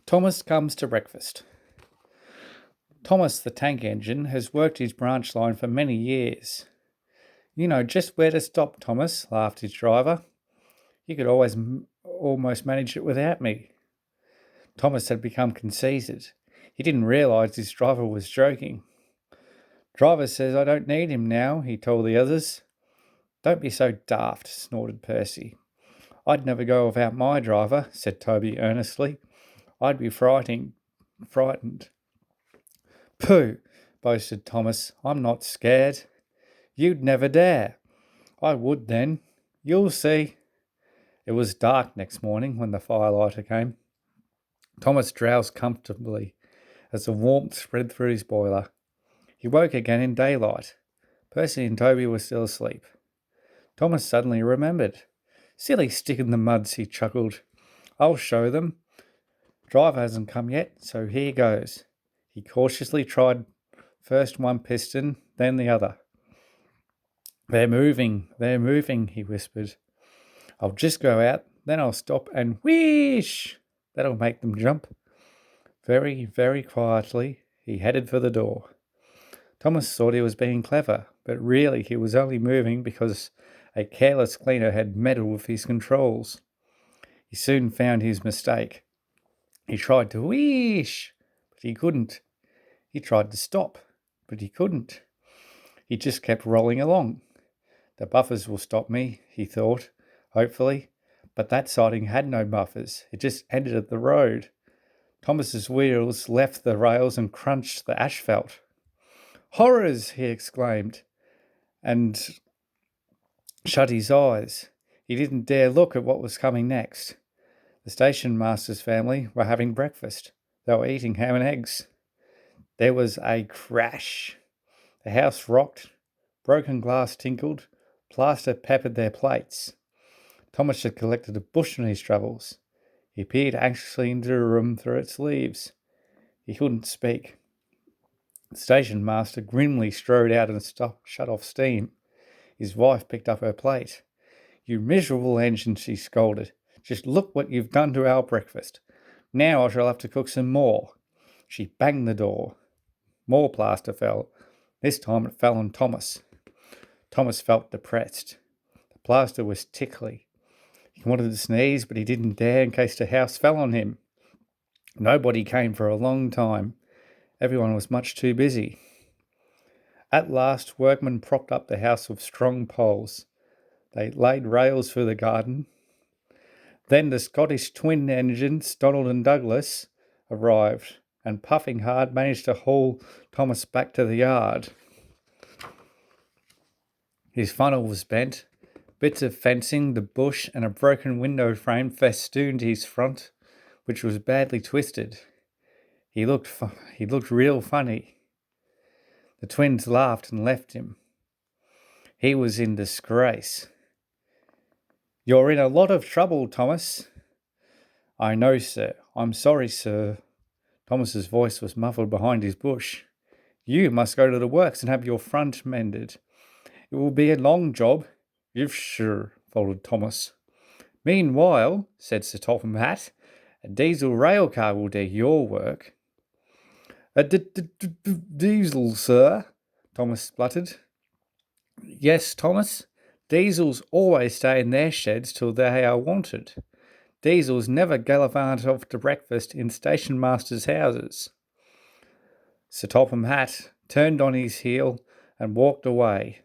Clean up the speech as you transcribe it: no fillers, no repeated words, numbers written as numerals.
Thomas comes to breakfast. Thomas the tank engine has worked his branch line for many years. You know just where to stop, Thomas, laughed his driver. You could almost manage it without me. Thomas had become conceited. He didn't realise his driver was joking. Driver says I don't need him now, he told the others. Don't be so daft, snorted Percy. I'd never go without my driver, said Toby earnestly. I'd be frightened. Pooh, boasted Thomas. I'm not scared. You'd never dare. I would then. You'll see. It was dark next morning when the firelighter came. Thomas drowsed comfortably as the warmth spread through his boiler. He woke again in daylight. Percy and Toby were still asleep. Thomas suddenly remembered. Silly stick in the muds, he chuckled. I'll show them. Driver hasn't come yet, so here goes. He cautiously tried first one piston, then the other. They're moving, he whispered. I'll just go out, then I'll stop and whoosh! That'll make them jump. Very, very quietly, he headed for the door. Thomas thought he was being clever, but really he was only moving because a careless cleaner had meddled with his controls. He soon found his mistake. He tried to whoosh, but he couldn't. He tried to stop, but he couldn't. He just kept rolling along. The buffers will stop me, he thought, hopefully, but that siding had no buffers. It just ended at the road. Thomas's wheels left the rails and crunched the asphalt. Horrors, he exclaimed, and shut his eyes. He didn't dare look at what was coming next. The station master's family were having breakfast. They were eating ham and eggs. There was a crash. The house rocked. Broken glass tinkled. Plaster peppered their plates. Thomas had collected a bush in his travels. He peered anxiously into the room through its leaves. He couldn't speak. The station master grimly strode out and shut off steam. His wife picked up her plate. You miserable engine, she scolded. Just look what you've done to our breakfast. Now I shall have to cook some more. She banged the door. More plaster fell. This time it fell on Thomas. Thomas felt depressed. The plaster was tickly. He wanted to sneeze, but he didn't dare in case the house fell on him. Nobody came for a long time. Everyone was much too busy. At last, workmen propped up the house with strong poles. They laid rails through the garden. Then the Scottish twin engines, Donald and Douglas, arrived, and puffing hard managed to haul Thomas back to the yard. His funnel was bent. Bits of fencing, the bush, and a broken window frame festooned his front, which was badly twisted. He looked real funny. The twins laughed and left him. He was in disgrace. You're in a lot of trouble, Thomas. I know, sir. I'm sorry, sir. Thomas's voice was muffled behind his bush. You must go to the works and have your front mended. It will be a long job. You've sure, faltered Thomas. Meanwhile, said Sir Topham Hatt, a diesel rail car will do your work. A diesel, sir, Thomas spluttered. Yes, Thomas. Diesels always stay in their sheds till they are wanted. Diesels never gallivant off to breakfast in station masters' houses. Sir Topham Hatt turned on his heel and walked away.